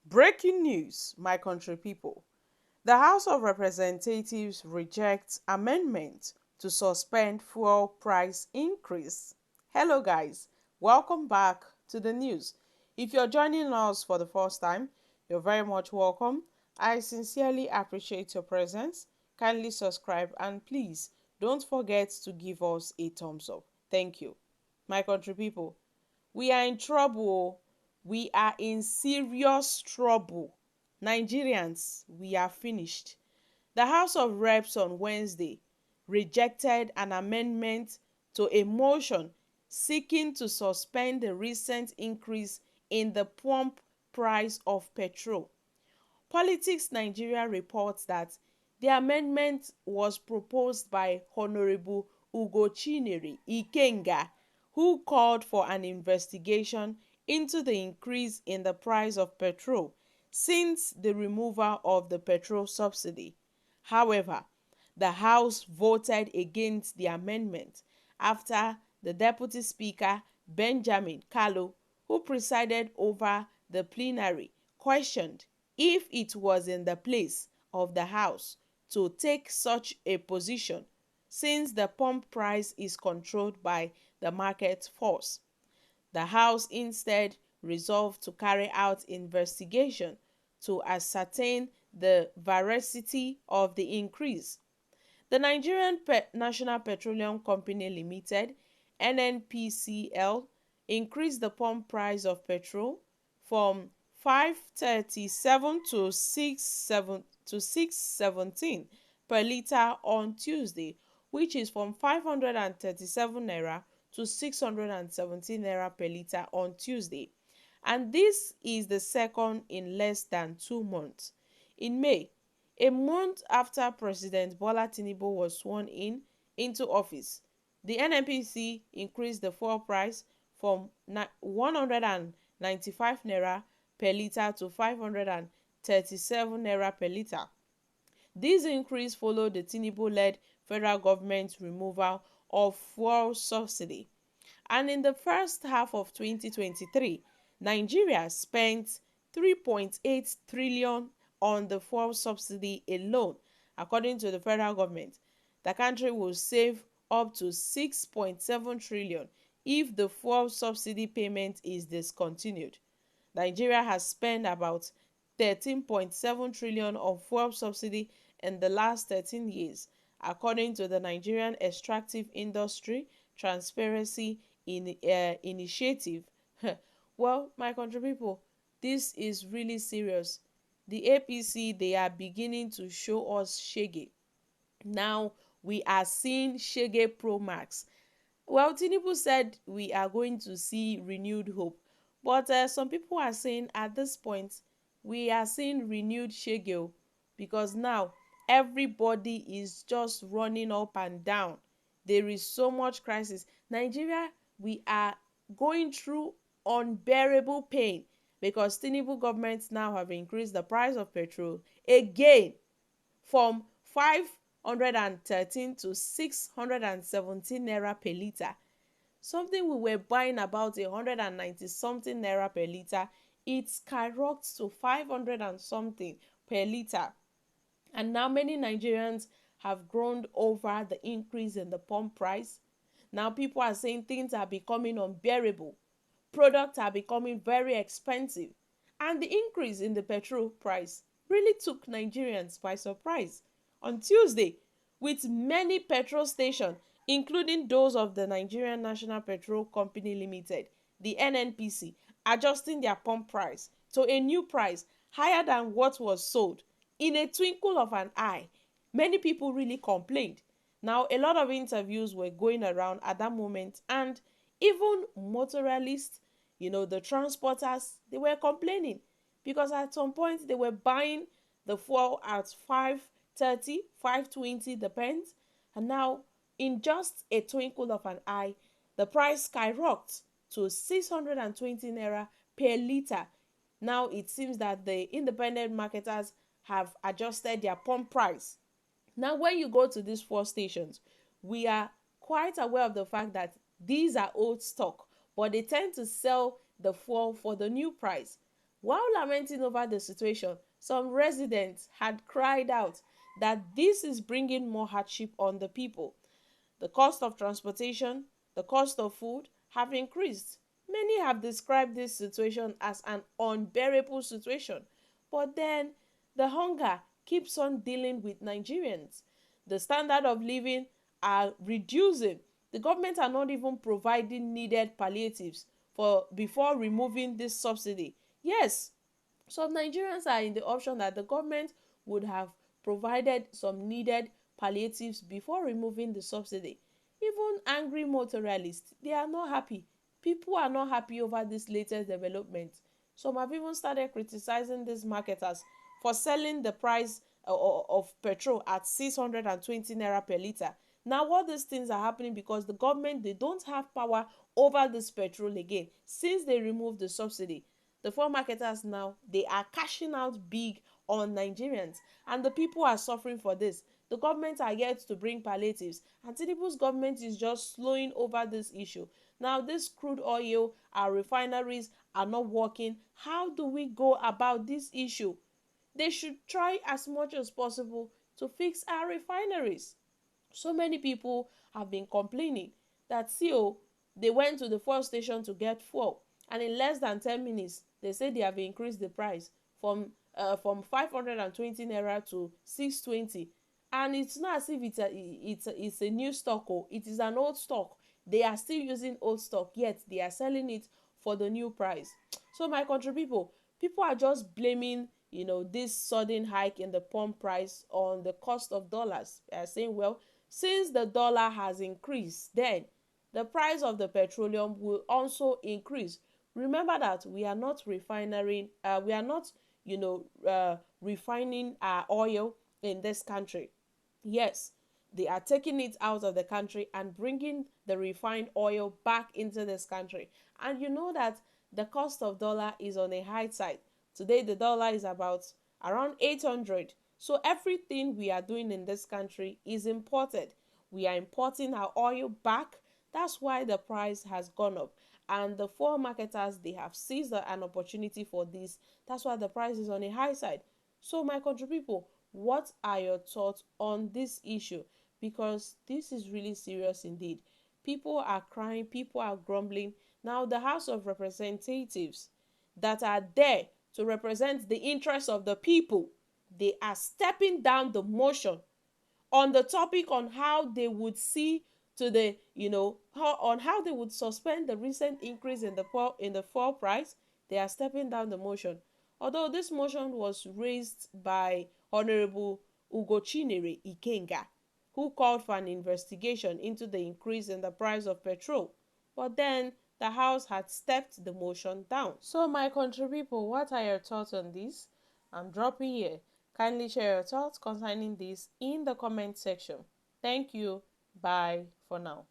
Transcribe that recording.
Breaking news, my country people. The House of Representatives rejects amendment to suspend fuel price increase. Hello guys, welcome back to the news. If you're joining us for the first time, you're very much welcome. I sincerely appreciate your presence. Kindly subscribe and please don't forget to give us a thumbs up. Thank you. My country people, we are in trouble. We are in serious trouble. Nigerians, we are finished. The House of Reps on Wednesday rejected an amendment to a motion seeking to suspend the recent increase in the pump price of petrol. Politics Nigeria reports that the amendment was proposed by Honorable Ugochinyere Ikenga, who called for an investigation into the increase in the price of petrol since the removal of the petrol subsidy. However, the House voted against the amendment after the Deputy Speaker Benjamin Kalu, who presided over the plenary, questioned if it was in the place of the House to take such a position since the pump price is controlled by the market force. The House instead resolved to carry out investigation to ascertain the veracity of the increase. The Nigerian National Petroleum Company Limited (NNPCL) increased the pump price of petrol from 5.37 to 6.17 per litre on Tuesday, which is from 537 naira to 617 naira per litre on Tuesday. And this is the second in less than 2 months. In May, a month after President Bola Tinubu was sworn into office, the NNPC increased the fuel price from 195 naira per litre to 537 naira per litre. This increase followed the Tinubu-led federal government's removal of fuel subsidy. And in the first half of 2023, Nigeria spent 3.8 trillion on the fuel subsidy alone. According to the federal government, the country will save up to 6.7 trillion if the fuel subsidy payment is discontinued. Nigeria has spent about 13.7 trillion on fuel subsidy in the last 13 years, according to the Nigerian Extractive Industry Transparency Initiative. Well, my country people, this is really serious. The APC, they are beginning to show us shege. Now we are seeing shege pro max. Well, Tinubu said we are going to see renewed hope, but some people are saying at this point we are seeing renewed shege, because now everybody is just running up and down. There is so much crisis. Nigeria, we are going through unbearable pain because Tinubu government now have increased the price of petrol again from 513 to 617 naira per litre. Something we were buying about 190 something naira per litre, it skyrocketed to 500 and something per litre. And now many Nigerians have groaned over the increase in the pump price. Now people are saying things are becoming unbearable. Products are becoming very expensive. And the increase in the petrol price really took Nigerians by surprise. On Tuesday, with many petrol stations, including those of the Nigerian National Petrol Company Limited, the NNPC, adjusting their pump price to a new price higher than what was sold in a twinkle of an eye. Many people really complained. Now, a lot of interviews were going around at that moment, and even motorists, the transporters, they were complaining because at some point they were buying the fuel at 5.30, 5.20, depends. And now, in just a twinkle of an eye, the price skyrocketed to 620 naira per litre. Now it seems that the independent marketers have adjusted their pump price. Now, when you go to these four stations, we are quite aware of the fact that these are old stock, but they tend to sell the fuel for the new price. While lamenting over the situation, some residents had cried out that this is bringing more hardship on the people. The cost of transportation, the cost of food have increased. Many have described this situation as an unbearable situation. But then the hunger keeps on dealing with Nigerians. The standard of living are reducing. The government are not even providing needed palliatives for before removing this subsidy. Yes, some Nigerians are in the option that the government would have provided some needed palliatives before removing the subsidy. Even angry motorists, they are not happy. People are not happy over this latest development. Some have even started criticizing these marketers for selling the price of petrol at 620 naira per litre. Now all these things are happening because the government, they don't have power over this petrol again since they removed the subsidy. The foreign marketers now, they are cashing out big on Nigerians, and the people are suffering for this. The government are yet to bring palliatives, and Tinubu's government is just slowing over this issue. Now this crude oil, our refineries are not working. How do we go about this issue? They should try as much as possible to fix our refineries. So many people have been complaining that, see, oh, they went to the fuel station to get fuel, and in less than 10 minutes they say they have increased the price from 520 naira to 620. And it's not as if it's a new stock. Oh, it is an old stock. They are still using old stock, yet they are selling it for the new price. So my country people are just blaming, this sudden hike in the pump price on the cost of dollars. They are saying, well, since the dollar has increased, then the price of the petroleum will also increase. Remember that we are not refining our oil in this country. Yes, they are taking it out of the country and bringing the refined oil back into this country. And you know that the cost of dollar is on a high side. Today the dollar is about around 800. So everything we are doing in this country is imported. We are importing our oil back. That's why the price has gone up. And the foreign marketers, they have seized an opportunity for this. That's why the price is on a high side. So my country people, what are your thoughts on this issue? Because this is really serious indeed. People are crying, people are grumbling. Now the House of Representatives that are there to represent the interests of the people, they are stepping down the motion on the topic on how they would see to the how they would suspend the recent increase in the fuel price. They are stepping down the motion, although this motion was raised by Honorable Ugochinyere Ikenga, who called for an investigation into the increase in the price of petrol. But then the House had stepped the motion down. So my country people, what are your thoughts on this? I'm dropping here. Kindly share your thoughts concerning this in the comment section. Thank you. Bye for now.